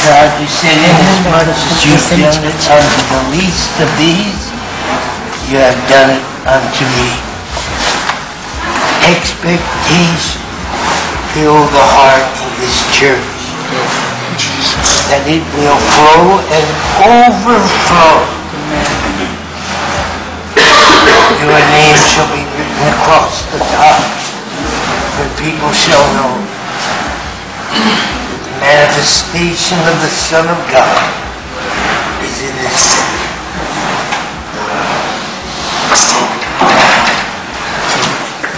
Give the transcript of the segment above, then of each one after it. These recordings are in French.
God, you said, inasmuch as you've done it unto the least of these, you have done it unto me. Expectation fill the heart of this church, that it will flow and overflow. Your name shall be written across the top, for people shall know the manifestation of the Son of God is in this city.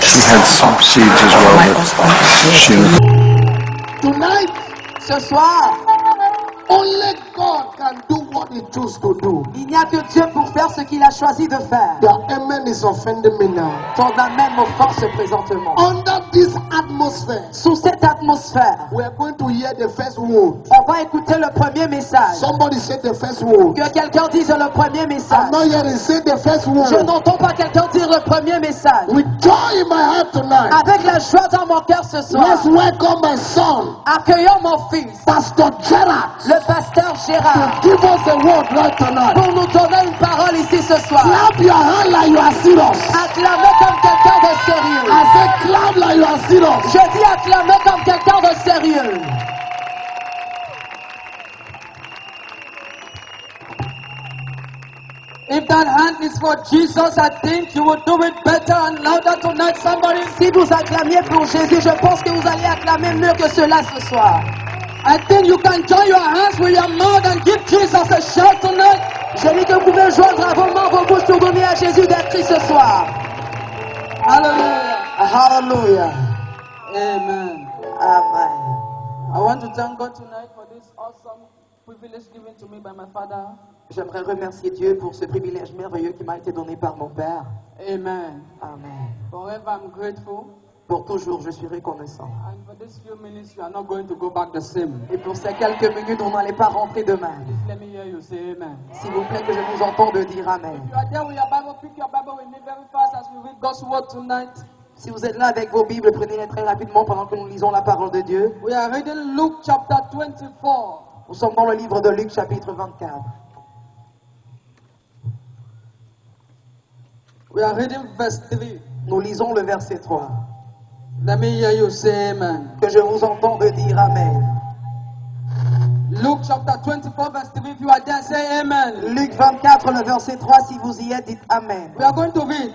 She had some seeds as well, but she... Tonight, Ce soir, only God can do what He chooses to do. il n'y a que Dieu pour faire ce qu'il a choisi de faire. The amen is offending me now. Ton amen m'offense présentement. Under this atmosphere, Sous cette atmosphère, we are going to hear the first word. on va écouter le premier message. Somebody say the first word. Que quelqu'un dise le premier message. I'm not hearing say the first Je word. n'entends pas quelqu'un dire le premier message. With joy in my heart tonight, Avec la joie dans mon cœur ce soir, let's welcome my son, accueillons mon fils, Pastor Gerard, le pasteur Gérard, to give us a word right tonight. pour nous donner une parole ici ce soir. Clap your hand like you are serious. Acclamez comme quelqu'un de sérieux. I say clap like you are serious. Je dis acclamez comme quelqu'un de sérieux. If that hand is for Jesus, I think you will do it better and louder tonight, somebody. Si vous acclamiez pour Jésus, je pense que vous allez acclamer mieux que cela ce soir. I think you can join your hands with your mouth and give Jesus a shout tonight. Je dis que vous pouvez joindre à vos mains, vos bouches pour donner à Jésus des cris ce soir. Hallelujah. Hallelujah. Amen. Amen. I want to thank God tonight for this awesome privilege given to me by my father. J'aimerais remercier Dieu pour ce privilège merveilleux qui m'a été donné par mon Père. Amen. Amen. Forever I'm grateful. Pour toujours, je suis reconnaissant. And for these few minutes, you are not going to go back the same. Et pour ces quelques minutes, on n'allait pas rentrer demain. Please let me hear you say amen. S'il vous plaît, que je vous entende dire Amen. If you are there with your Bible, pick your Bible with me very fast as we read God's word tonight. Si vous êtes là avec vos Bibles, prenez-les très rapidement pendant que nous lisons la parole de Dieu. We are reading Luke chapter 24. Nous sommes dans le livre de Luc, chapitre 24. We are reading verse 3. Nous lisons le verset 3. Let me hear you say amen. Que je vous entende dire Amen. Luke chapter 24 verse 3. If you are there, say amen. Luc 24, le verset 3, si vous y êtes, dites Amen. We are going to read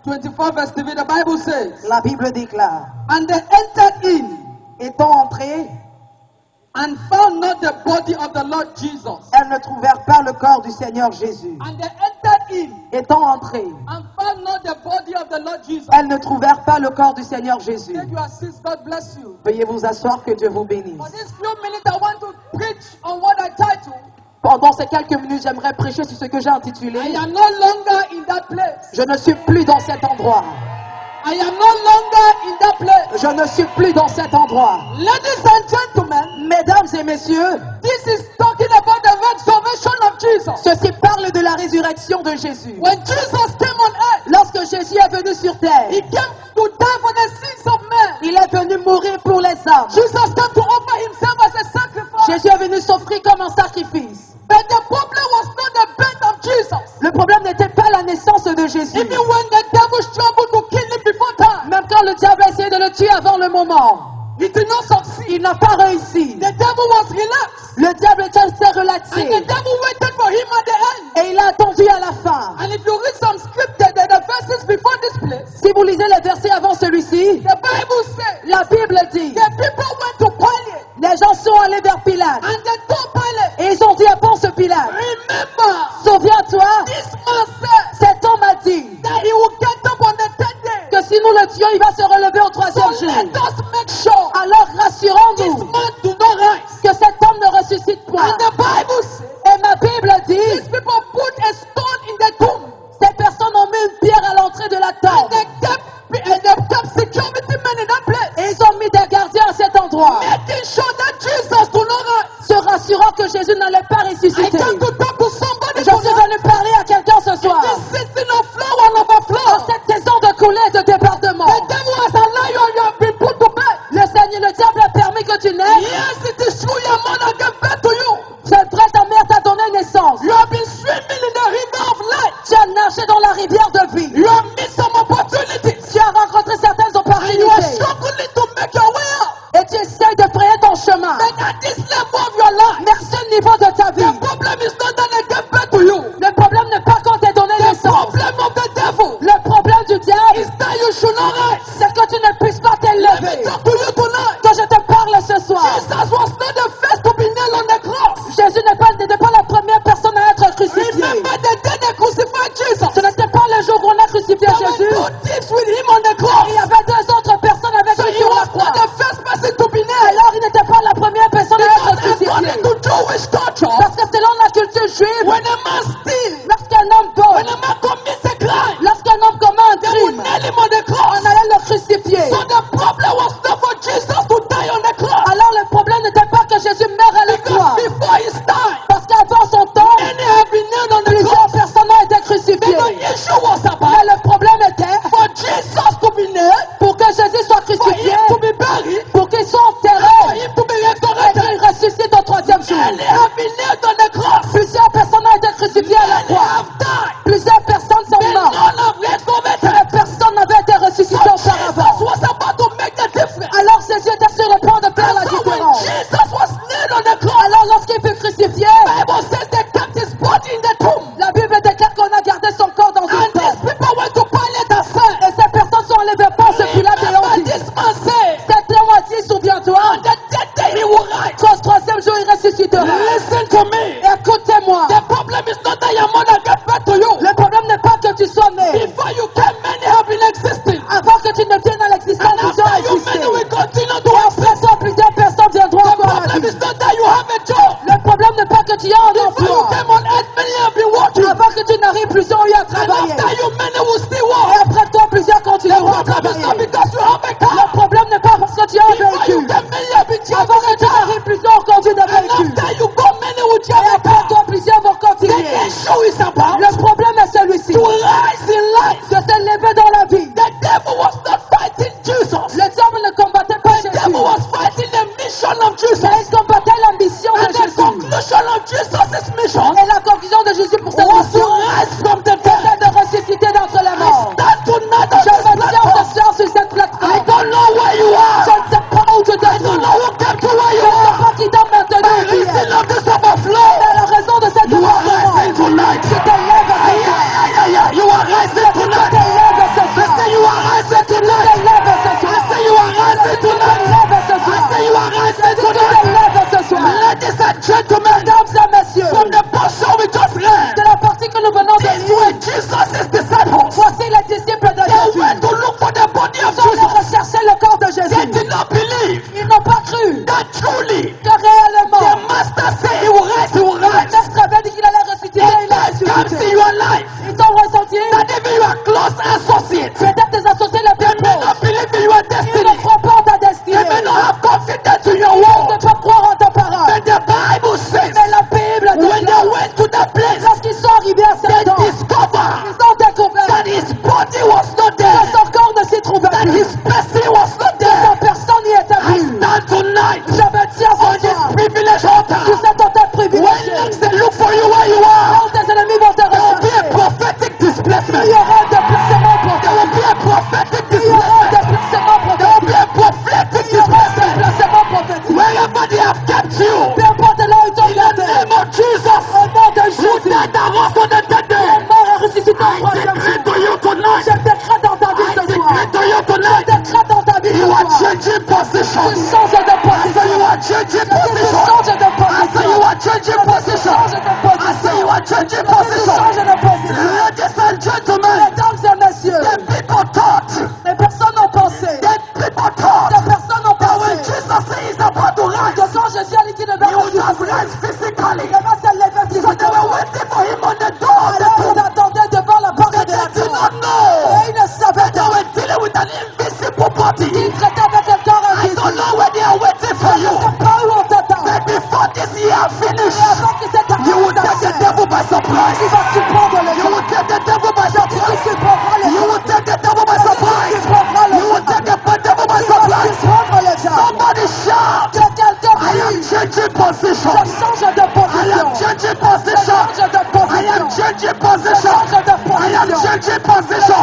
24 verse 3. The Bible says, La Bible déclare, and they entered in étant entrés, and found not the body of the Lord Jesus. elles ne trouvèrent pas le corps du Seigneur Jésus. And they entered in Étant entrés, and found not the body of the Lord Jesus. elles ne trouvèrent pas le corps du Seigneur Jésus. Take your seats. God bless you. Veuillez vous asseoir, que Dieu vous bénisse. For these few minutes, I want to preach on what I titled, Pendant ces quelques minutes, j'aimerais prêcher sur ce que j'ai intitulé I am no longer in that place. Je ne suis plus dans cet endroit. I am no longer in that place. Je ne suis plus dans cet endroit. Ladies and gentlemen, Mesdames et messieurs, this is talking about the resurrection of Jesus. ceci parle de la résurrection de Jésus. When Jesus came on earth, Lorsque Jésus est venu sur terre, He came to die for the sins of men. il est venu mourir pour les hommes. Jesus came to offer Himself as a sacrifice. Jésus est venu s'offrir comme un sacrifice. But the problem was not the birth of Jesus. Le problème n'était pas la naissance de Jésus. Even when the devil struggled to kill Him before time, Même quand le diable a essayé de le tuer avant le moment, he did not succeed. il n'a pas réussi. The devil was relaxed. Le diable était assez And relaxé. the devil waited for him at the end. Et il a attendu à la fin. And if you read some scripture, the verses before this place, Si vous lisez les versets avant celui-ci, the Bible says la Bible dit, the people went to Pilate les gens sont allés vers Pilate. and they told Pilate, Et ils ont dit à Ponce Pilate, remember, souviens-toi, this man said cet homme a dit that he will get up on the third day. que si nous le tuons, il va se relever au So troisième jour. let us make sure Alors this rassurons-nous man do not rise. que cet homme ne ressuscite point. And the Bible says Et ma Bible dit, these people put a stone in the tomb ces personnes ont mis une pierre à l'entrée de la and tombe. they kept security men in that place, Et ils ont mis des gardiens à cet endroit, making sure that Jesus do not rise. se rassurant que Jésus n'allait pas I ressusciter. came to talk to somebody Je suis tonight. venu parler à quelqu'un ce soir. This season of flow and Dans overflow. cette saison de coulée de débordement, The devil has allowed you and you have been put to bed. le Seigneur, le diable a permis que tu naisses. Yes, it is true your mother gave birth to you. crucifié. to Jewish culture, Parce que selon la culture juive, when a man steals, lorsqu'un homme when vole, a man commits a crime, lorsqu'un homme commet un they will crime, nail him on the cross. on allait le crucifier. So the problem was not for Jesus to die on the cross. Alors le problème n'était pas que Jésus meure à la croix. Because before his time, Parce qu'avant son temps, many have been nailed on the plusieurs cross. personnes ont été Then crucifiées. the issue was Mais about le problème était, for Jesus to be nailed, pour que Jésus soit for crucifié, him to be buried, pour qu'il soit for enterré, him to be et resurrected. qu'il ressuscite au troisième jour. Many have been nailed on the cross. Plusieurs personnes ont été crucifiées à la Many croix. have died. Plusieurs personnes sont Then mortes. none have resurrected. Mais personne n'avait été ressuscité Jesus auparavant. was about to make the difference. Alors Jésus était sur le point de faire la So when différence. Jesus was nailed on the cross, Alors lorsqu'il fut crucifié, the Bible says they kept his body in the tomb. la Bible déclare qu'on a gardé son corps dans une And these tombe. people went to Pilate and said, Et ces personnes sont enlevées par ce Pilate et ont remember dit, this man said, cet homme a dit, souviens-toi, on the dead day he will rise. qu'au troisième jour il ressuscitera. Listen to me. Écoutez-moi, The problem is not that your mother gave birth to you. le problème n'est pas que tu sois né. Before you came, many have been existing. Avant que tu ne viennes à l'existence, And ils ont after you, existé. many will continue to Et exist. après toi, plusieurs personnes viendront The encore à la problem vie. is not that you have a job. Le problème n'est pas que tu as un Before you emploi. came on earth, many have been working. Avant que tu n'arrives, plusieurs ont eu à And travailler. after you, many will still Et work. après toi, plusieurs The continueront à problem is not travailler. because you have a Le car. problème n'est pas parce que tu as un Before you véhicule. came, many have been Avant que driving a tu car. n'arrives, plusieurs ont conduit des And véhicules. after you go, many will Et drive a après car. toi, plusieurs vont The continuer. issue is about Le problème est celui-ci. to rise in life. De s'élever dans la vie. The devil was not fighting Jesus. Le diable ne combattait pas The Jésus. devil was fighting the mission of Jesus. Mais il combattait l'ambition de And the Jésus. conclusion of Jesus' mission Et la conclusion de Jésus pour cette was to mission, rise from the c'était dead. de ressusciter d'entre les morts. Stand tonight on Je this me tiens platform. ce soir sur cette I plateforme. don't know where you Je are. ne sais pas où tu te I don't trouves. know who came to where you Je ne sais are. pas qui t'a maintenu By où tu es. reason of this overflow, Mais la raison de cet you are événement, rising tonight. tu te lèves ce Ay, soir. ay, ay, ay, you are rising Tu te tonight. lèves ce I soir. say you are rising Tu te tonight. lèves ce I soir. say you are rising Tu te tonight. lèves ce I soir. say you are rising Tu te tonight. lèves ce soir. Ladies and gentlemen, Mesdames et messieurs, from the portion we just read, de la partie que nous venons de these lire, were Jesus' disciples. voici les disciples de They Jésus. went to look for the body of Ils sont allés Jesus. rechercher le corps de They Jésus. did not believe Ils n'ont pas cru that truly que réellement, the master said he will rise, he will le rise. maître avait dit qu'il allait ressusciter, And il a that comes in ressuscité. your life. Ils ont ressenti, That even your close associates, peut-être tes associés les they plus may proches, not believe in your ils ne destiny. croient pas en ta They destinée. may not have confidence in your Ils word. ne peuvent croire en ta parole. But the Bible says, Mais la Bible when they déclare, went to that place, lorsqu'ils sont arrivés à they cet endroit, discovered ils ont découvert that his body was not que there, son corps ne s'y trouvait that plus. his person was not Sa there. personne n'y était I plus. stand tonight Je me tiens on ce this soir privileged altar. sur cet hôtel When privilégié. they look for you where you are, Quand tes ennemis vont te there will be a rechercher, prophetic il displacement. y aura un déplacement There will prophétique. be a prophetic Il y aura un displacement. déplacement There will prophétique. be a prophetic Il y aura un displacement. déplacement prophétique. Wherever they have kept you, Peu importe là où ils t'ont in the gardé, name of Jesus, au nom de who Jésus, died and rose on the third day, le mort est ressuscité au I troisième decree jour. to you tonight, Je décrète dans ta vie I ce soir. decree to you tonight, Décrète dans ta vie ce you are soir. changing Tu position. changes de I say position. you are changing Tu position. changes de I say you position. are changing position. Change de I say you position. are changing Tu position. changes de position. Ladies and gentlemen, Mesdames et messieurs, the people thought, les personnes ont pensé, the people thought les personnes ont that when pensé Jesus said he's about to rise, que quand Jésus a dit qu'il devait he would just ressusciter, rise physically. il va se lever So they were physiquement. waiting for him on the door of the Alors tomb. ils attendaient devant la porte They de la did tombe. not know Et ils ne savaient that they pas. were dealing with an invisible body. Ils traitaient avec un corps I invisible. don't know where they are waiting for Je ne you. sais pas où on t'attend. But before this year finishes, Et avant que cette you will take the devil by surprise. tu vas surprendre les You gens. will take the devil by Tu surprise. surprendras les You gens. will take the devil by Tu surprise. surprendras les You will gens. take the devil by Tu vas surprise. surprendre les gens. Somebody shout, Que quelqu'un I am crie, changing position. je change de I am position. changing Je position. change de I am position. changing position. Je change de I am position. changing position.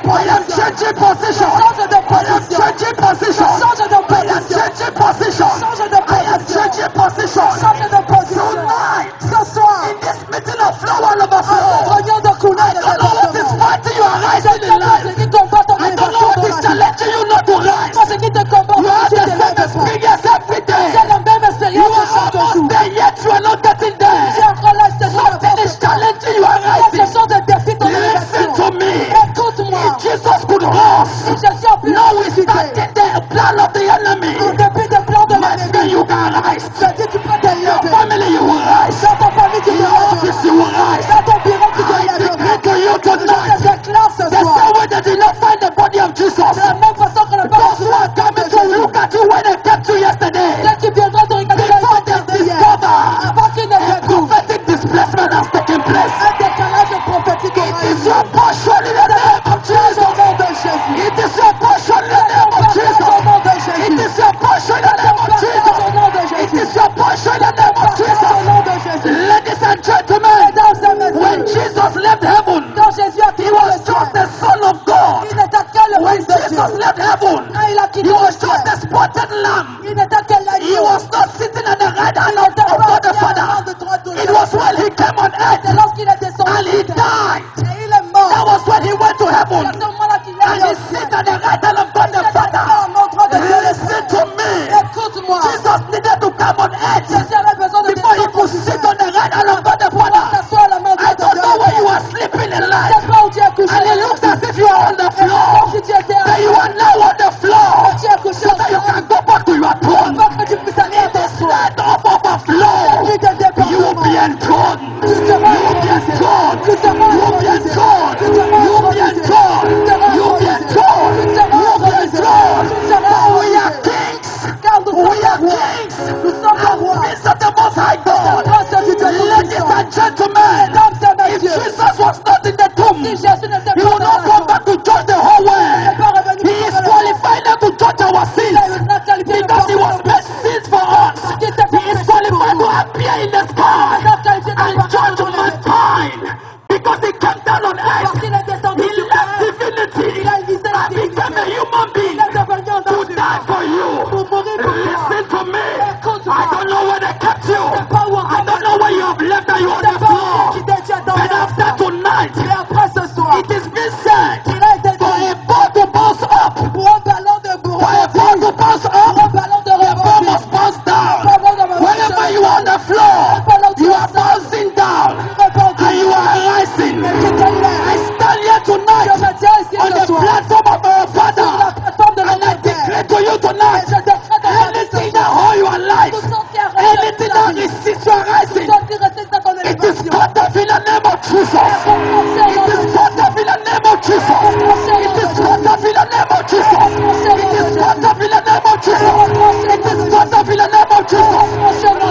I am changing position. Change de I am position. changing position. Change de I am position. changing position. Change de I am position. changing position. Change de position. Tonight, Ce soir, in this meeting of flow and overflow, réunion de couleurs I de don't know what is département. fighting you are Je rising sais in pas life. ce qui combat ton I don't know élévation what dans is la vie. challenging you not to rise. Pas ce qui te combat You pour have que tu the te same lèves pas. experience every Tu day. as la même You expérience are chaque jour. almost there yet you are not getting Tu there. es encore là, je te dis Something is challenging you are ce rising. sont des défis ton Listen élévation. to me. Écoute-moi. If Jesus could rise, Si Jésus a pu now we ressusciter, started the plan of the enemy. en dépit des plans de My friend, l'ennemi, you can rise. je dis tu peux te lever. will rise. Dans ton bureau, tu te I declare lèveras. to you Je tonight. déclare ce The soir. same way they did not find the body of Jesus. De la même façon que le Those who are coming to look at you when they kept you yesterday. Ceux qui viendront te regarder Before dans they le hier, discover avant qu'ils ne a découvrent, prophetic displacement has taken place. un décalage prophétique aura eu It is lieu. your portion in the name of Jesus. Au nom de Jésus. It is your portion in the name of Jesus. Au nom de It Jésus. is your portion in the name of Au Jesus. nom de It Jésus. is your portion in the name of Au Jesus. nom de Jésus. Ladies and gentlemen, Mesdames et when messieurs, Jesus left heaven, quand Jésus a he quitté was le just ciel, the Son of God. il n'était que le When Fils de Dieu. Jesus left heaven, Quand il a he quitté le was just ciel, the spotted lamb. il n'était que He l'agneau. was not sitting at the right hand Il of n'était God pas the assis à la main Father. de droite de It Dieu. was when he came on C'est earth lorsqu'il est descendu and he sur terre. died. Et il est mort. That was when he went to C'est à heaven ce moment-là qu'il est and allé he au ciel. sits at the right hand of God the Il est Father. à l'endroit de Dieu le Listen Père. to me. Écoute-moi. Jesus needed to come on earth Jésus avait besoin de before he descendre could sur sit terre. on the right hand of God the Pour Father. s'asseoir à la main I droite de don't Dieu know le where you Père. are sleeping in Je life. sais pas où tu es couché. And it looks as if you are on the Et c'est floor. comme si tu étais But you assis. are now on the floor. Tu es couché So that you can go back to your throne. pour que tu puisses aller à ton trône. Stand up off the floor. Puis te You will be déportement. enthroned. Tu seras You will be intronisé. enthroned. Tu seras You will be intronisé. enthroned. Tu seras You will be intronisé. enthroned. Tu seras You will be intronisé. enthroned. Tu seras You will be intronisé. enthroned. Tu seras For we are intronisé. kings. Car nous We are sommes rois. kings. Nous sommes And rois. princes of the Most High God. Grâce du Dieu Ladies Tout-Puissant. and gentlemen, Mesdames et if messieurs, Jesus was not in the tomb, si Jésus n'était he pas will dans not la come tombe, back to judge the whole il n'est world. pas revenu He pour is sauver le monde. qualified not to judge our Il sins est not qualifié de because he porter was nos made sin for us. Qui était He is qualified to appear in the sky not qualifié de and porter judge nos mankind because he came down on Parce earth. qu'il est descendu He sur left terre. divinity Il a lisé la and became a divinité. human being Il est devenu un to homme die humain. for you. Pour mourir pour toi. Listen to me. Écoute-moi. I don't know where they kept you. sais pas où on I don't know where you have left and you're on C'est the pas où floor. tu t'es déjà dans But le after tonight, Et après ce soir, it is been said il a été for dit a ball to bounce up, pour un ballon de for a ball to rebondissement, bounce pour un up, ballon de the ball rebondissement, must bounce down. Wherever Wherever you are on the floor, you are bouncing down and you are rising. I stand here Je tonight me tiens ici on ce the soir platform of our sur la Father plateforme de and I notre declare Père. to you Et tonight, je décrète dans la vie anything ce that soir, hold your life, tout ce qui arrête anything ta that vie, resists your rising, tout ce qui résiste à ton it is élévation, cut off in the name of Jesus. It is cut off in the name of Jesus. It is cut off in the name of Jesus. It is cut off in the name of Jesus. It is cut off in the name of Jesus.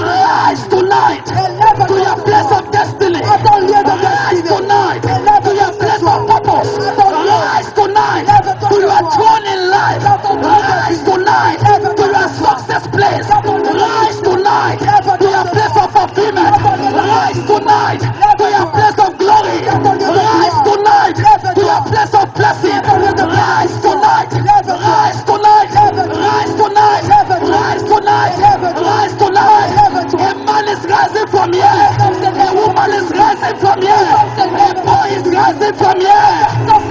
Rise tonight to your place of destiny. Rise tonight to your place of purpose. Rise tonight to your throne in life. Rise tonight to your success place. Rise tonight to your place of fulfillment. Rise tonight to your place of glory. Rise tonight to your place of blessing. Rise tonight. Rise tonight. Rise tonight. Rise tonight. Rise tonight. A man is rising from here. A woman is rising from here. A boy is rising from here.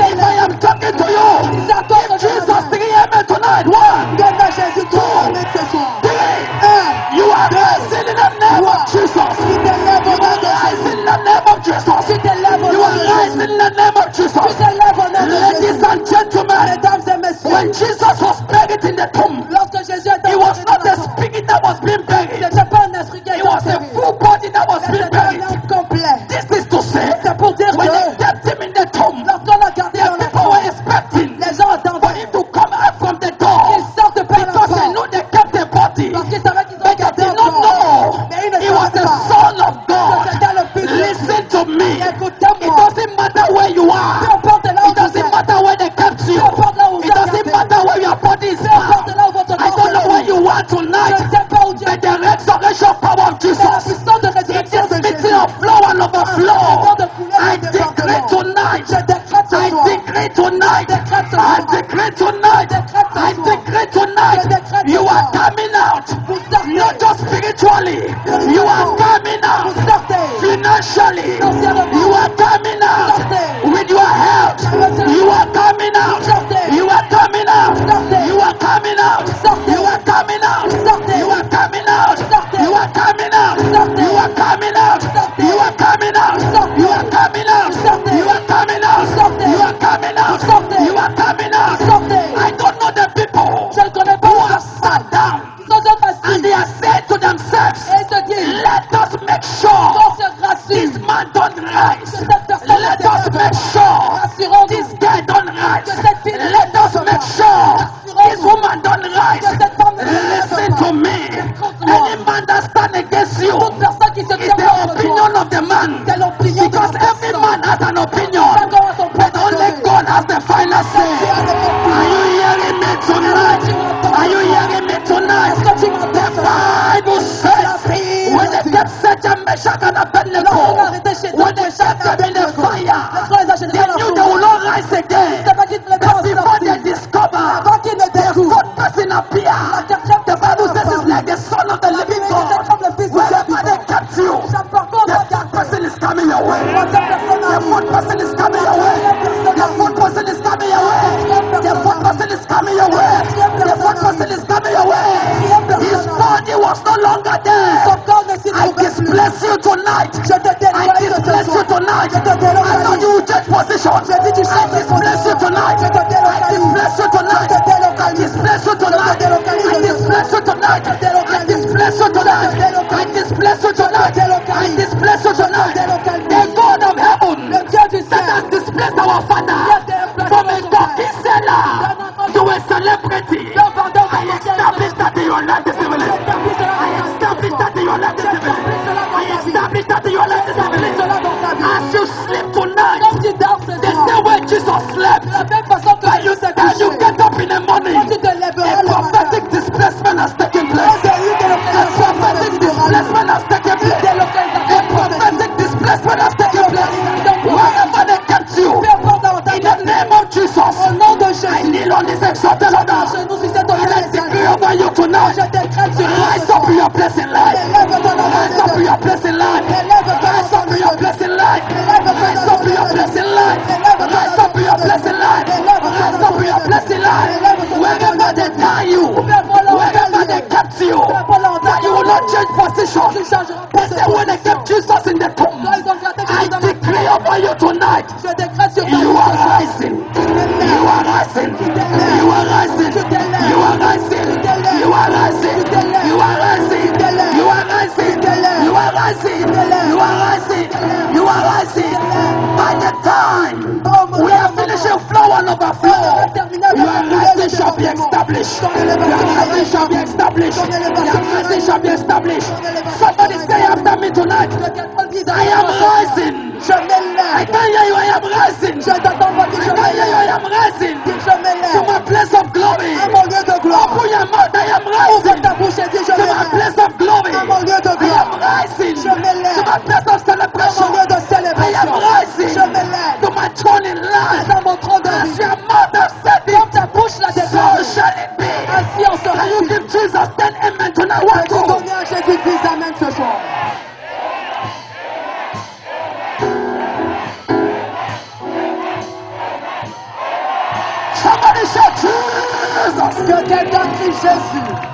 If I am talking to you, if Jesus singing amen tonight, 1, 2, 3, you are rising in the name of Jesus. You are rising in the name of Jesus. You are rising in the name of Jesus. Ladies and gentlemen, when Jesus was buried in the tomb, Lorsque Jésus est it was not a spirit that was being buried. c'était pas un esprit qui It était was a full body that was being c'était un buried. homme complet. This is to say, C'est pour dire when they que kept him in the tomb, lorsqu'on l'a gardé the dans la people were tombe, expecting les gens for attendaient him to come out from the door qu'ils sortent par la because they knew porte. they kept the body. Parce qu'ils savaient qu'ils But ont they gardé did un not corps. know Mais ils ne he was savaient the pas. Son of God. C'était le Fils de Dieu. Listen to me. It Écoutez-moi. doesn't matter where you Peu are. importe là où It vous doesn't êtes. matter where they kept you. Peu importe là où vous It doesn't êtes. matter where your body is Peu importe found. là où votre I corps don't know se where trouve. you are Je tonight, ne sais pas où tu es. but the resurrection power of C'est la Jesus. puissance de In résurrection this de meeting Jésus. of flow and overflow, I de decree département. tonight, Je décrète ce I soir. decree tonight, décrète ce I soir. decree tonight, décrète ce I soir. decree tonight, Je décrète ce you are soir. coming out, Vous sortez. not just spiritually, you are coming out Vous sortez. financially, Financièrement. you are coming out Sortez. with your health, you are coming out, Sortez. you are coming out, Sortez. you are coming out, Sortez. you are coming out, Sortez. you are coming out, Sortez. you are coming out, Sortez. you are coming out, Sortez. you are coming out, Sortez. you are coming out, Sortez. you are coming out, Sortez. you are coming out, Sortez. you are coming out. Sortez. I don't know the people Je ne connais pas who les have sat down Ils sont assis. and they are saying to themselves, Et ils se disent, let us make sure qu'on se rassure. this man woman don't rise, Que cette personne let ne us se make lève sure pas. Assurons-nous this guy don't rise. que cette fille ne Let us se lève make pas. sure this Assurons-nous woman don't rise. que cette femme ne se lève Listen pas. to me. Écoute-moi. Any man that stand against you Toute personne qui se is tient the contre opinion toi, of the man. c'est l'opinion de Because la every personne. man has an opinion, Chacun a son but propre only avis. God has the final say. Tu as des Are you hearing me tonight? Are you hearing me tonight? Est-ce que tu m'entends The ce soir? Bible says when they kept Satan, Meshach, and Abednego, Lorsqu'on a arrêté Shaitan, when they Meshach kept them in the Abednego, fire, lorsqu'on les a jetés they dans la knew fournaise, they will not rise again. c'est pas qu'ils ne But pas before they sortir. discover, Avant qu'ils ne the découvrent, fourth person appeared. The Bible says it's like the son of the living God. Wherever they kept you, the fourth person is coming your way. The fourth person is coming your way. The fourth person is coming your way. The fourth person is coming your way. The fourth person is coming your way. His body was no longer there. I displace you tonight. I displace you tonight. I know you will change position. I displace you tonight. I displace you tonight. I displace you tonight. I displace you tonight. I displace you tonight. I displace you tonight. I displace you tonight. The God of heaven that has displaced our father from a cocky seller to a celebrity. I establish that in your life this evening. I establish that in your life this evening. I establish that in your life this evening. As you sleep tonight, the same way Jesus slept, and you get up in the morning, a prophetic displacement has taken place. A prophetic displacement has taken place. A prophetic displacement has taken place. Wherever they kept you, in the name of Jesus, I kneel on this exalted altar. And I decree over you tonight. Rise up in your place in life. Rise up in your place in life. Rise up in your place in life. Rise up in your place in life. Rise up in your place in life. Rise up in your place in life. Wherever they tie you, wherever they kept you, that you will not change position. They say when they kept Jesus in the tomb, I decree over you tonight. You are rising. You are rising. You are rising. You are rising. You are rising. You are rising. You are rising. You are rising. You are rising. You are rising. By the time we are finishing flow and overflow, your rising shall be established. Your rising shall be established. Your rising shall be established. Somebody say after me tonight, I am rising. I can hear you, I am rising. I can hear you, I am rising. To my place of glory. Open your mouth, I am rising. To my place of glory. I am rising. To my place of celebration. I am rising. To my throne in life. As your mother said it, so shall it be. Can you give Jesus 10 amen tonight? One, two. Somebody shout Jesus. Que quelqu'un crie Jésus.